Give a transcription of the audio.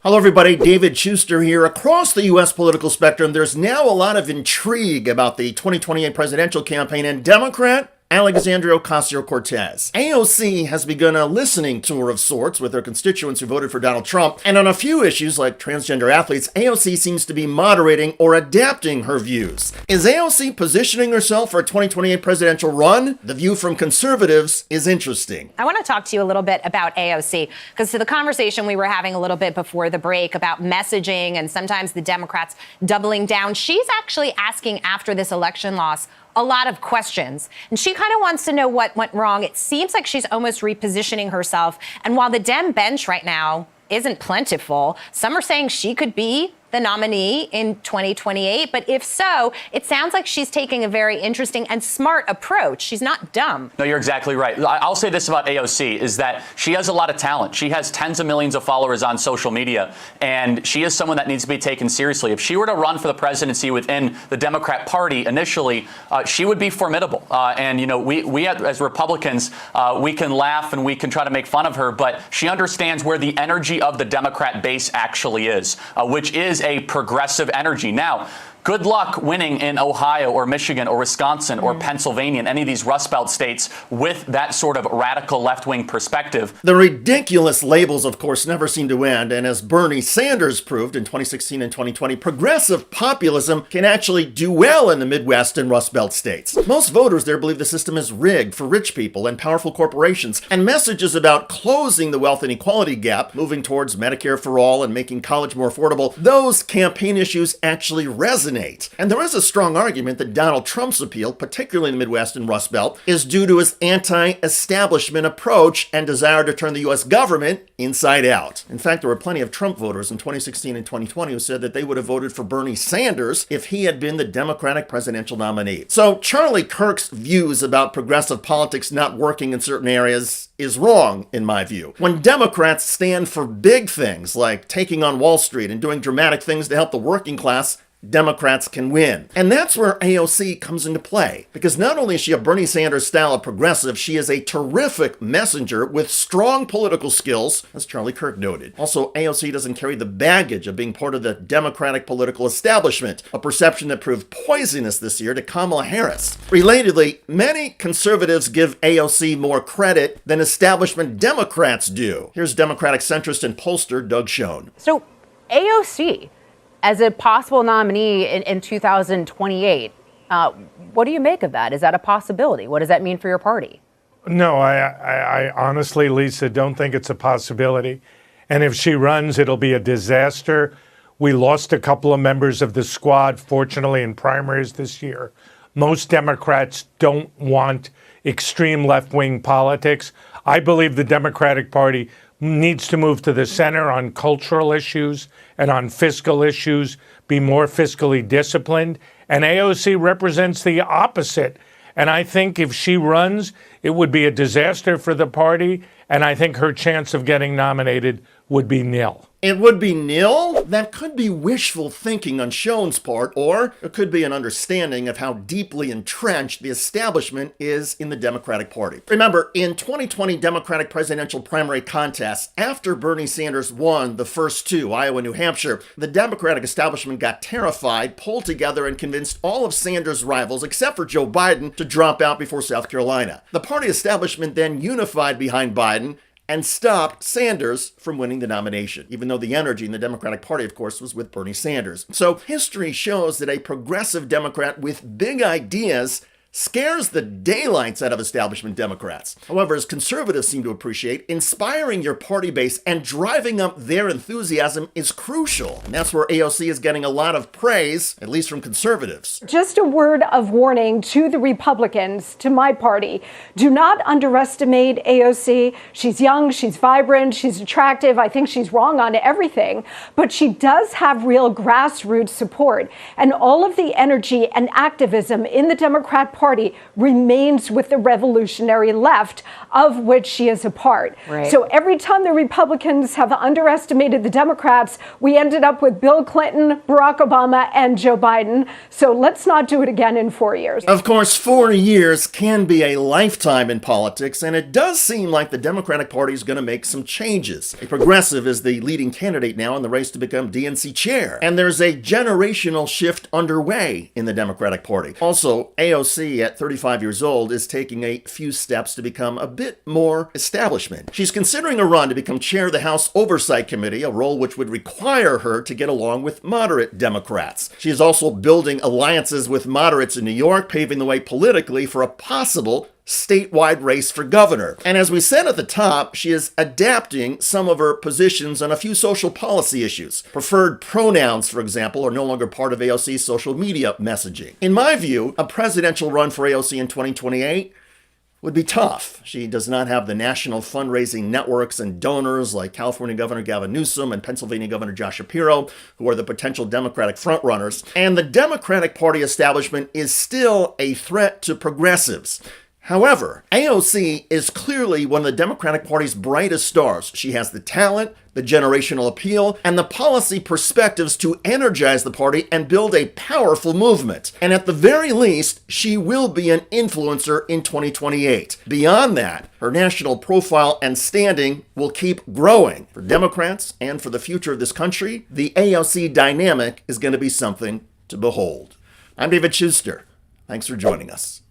Hello, everybody. David Shuster here. Across the U.S. political spectrum, there's now a lot of intrigue about the 2028 presidential campaign, and Democrat Alexandria Ocasio-Cortez. AOC has begun a listening tour of sorts with her constituents who voted for Donald Trump, and on a few issues like transgender athletes, AOC seems to be moderating or adapting her views. Is AOC positioning herself for a 2028 presidential run? The view from conservatives is interesting. I want to talk to you a little bit about AOC, because to the conversation we were having a little bit before the break about messaging and sometimes the Democrats doubling down, she's actually asking after this election loss a lot of questions. And she kind of wants to know what went wrong. It seems like she's almost repositioning herself. And while the Dem bench right now isn't plentiful, some are saying she could be the nominee in 2028. But if so, it sounds like she's taking a very interesting and smart approach. She's not dumb. No, you're exactly right. I'll say this about AOC is that she has a lot of talent. She has tens of millions of followers on social media, and she is someone that needs to be taken seriously. If she were to run for the presidency within the Democrat Party initially, she would be formidable. And, you know, we as Republicans, we can laugh and we can try to make fun of her, but she understands where the energy of the Democrat base actually is, which is a progressive energy. Now, good luck winning in Ohio or Michigan or Wisconsin or Pennsylvania and any of these Rust Belt states with that sort of radical left-wing perspective. The ridiculous labels, of course, never seem to end. And as Bernie Sanders proved in 2016 and 2020, progressive populism can actually do well in the Midwest and Rust Belt states. Most voters there believe the system is rigged for rich people and powerful corporations. And messages about closing the wealth inequality gap, moving towards Medicare for all and making college more affordable, those campaign issues actually resonate. And there is a strong argument that Donald Trump's appeal, particularly in the Midwest and Rust Belt, is due to his anti-establishment approach and desire to turn the U.S. government inside out. In fact, there were plenty of Trump voters in 2016 and 2020 who said that they would have voted for Bernie Sanders if he had been the Democratic presidential nominee. So Charlie Kirk's views about progressive politics not working in certain areas is wrong, in my view. When Democrats stand for big things like taking on Wall Street and doing dramatic things to help the working class, Democrats can win. And that's where AOC comes into play. Because not only is she a Bernie Sanders style of progressive, she is a terrific messenger with strong political skills, as Charlie Kirk noted. Also, AOC doesn't carry the baggage of being part of the Democratic political establishment, a perception that proved poisonous this year to Kamala Harris. Relatedly, many conservatives give AOC more credit than establishment Democrats do. Here's Democratic centrist and pollster Doug Schoen. So AOC, as a possible nominee in 2028, what do you make of that? Is that a possibility? What does that mean for your party? No, I honestly, Lisa, don't think it's a possibility. And if she runs, it'll be a disaster. We lost a couple of members of the squad, fortunately, in primaries this year. Most Democrats don't want extreme left-wing politics. I believe the Democratic Party needs to move to the center on cultural issues and on fiscal issues, be more fiscally disciplined. And AOC represents the opposite. And I think if she runs, it would be a disaster for the party. And I think her chance of getting nominated would be nil. It would be nil? That could be wishful thinking on Schoen's part, or it could be an understanding of how deeply entrenched the establishment is in the Democratic Party. Remember, in 2020 Democratic presidential primary contests, after Bernie Sanders won the first two, Iowa and New Hampshire, the Democratic establishment got terrified, pulled together, and convinced all of Sanders' rivals, except for Joe Biden, to drop out before South Carolina. The party establishment then unified behind Biden and stopped Sanders from winning the nomination, even though the energy in the Democratic Party, of course, was with Bernie Sanders. So history shows that a progressive Democrat with big ideas scares the daylights out of establishment Democrats. However, as conservatives seem to appreciate, inspiring your party base and driving up their enthusiasm is crucial. And that's where AOC is getting a lot of praise, at least from conservatives. Just a word of warning to the Republicans, to my party. Do not underestimate AOC. She's young, she's vibrant, she's attractive. I think she's wrong on everything, but she does have real grassroots support. And all of the energy and activism in the Democrat Party party remains with the revolutionary left, of which she is a part. Right. So every time the Republicans have underestimated the Democrats, we ended up with Bill Clinton, Barack Obama, and Joe Biden. So let's not do it again in 4 years. Of course, 4 years can be a lifetime in politics, and it does seem like the Democratic Party is going to make some changes. A progressive is the leading candidate now in the race to become DNC chair, and there's a generational shift underway in the Democratic Party. Also, AOC at 35 years old is taking a few steps to become a bit more establishment. She's considering a run to become chair of the House Oversight Committee, a role which would require her to get along with moderate Democrats. She is also building alliances with moderates in New York, paving the way politically for a possible statewide race for governor. And as we said at the top, she is adapting some of her positions on a few social policy issues. Preferred pronouns, for example, are no longer part of AOC's social media messaging. In my view, a presidential run for AOC in 2028 would be tough. She does not have the national fundraising networks and donors like California Governor Gavin Newsom and Pennsylvania Governor Josh Shapiro, who are the potential Democratic frontrunners. And the Democratic Party establishment is still a threat to progressives. However, AOC is clearly one of the Democratic Party's brightest stars. She has the talent, the generational appeal, and the policy perspectives to energize the party and build a powerful movement. And at the very least, she will be an influencer in 2028. Beyond that, her national profile and standing will keep growing. For Democrats and for the future of this country, the AOC dynamic is going to be something to behold. I'm David Shuster. Thanks for joining us.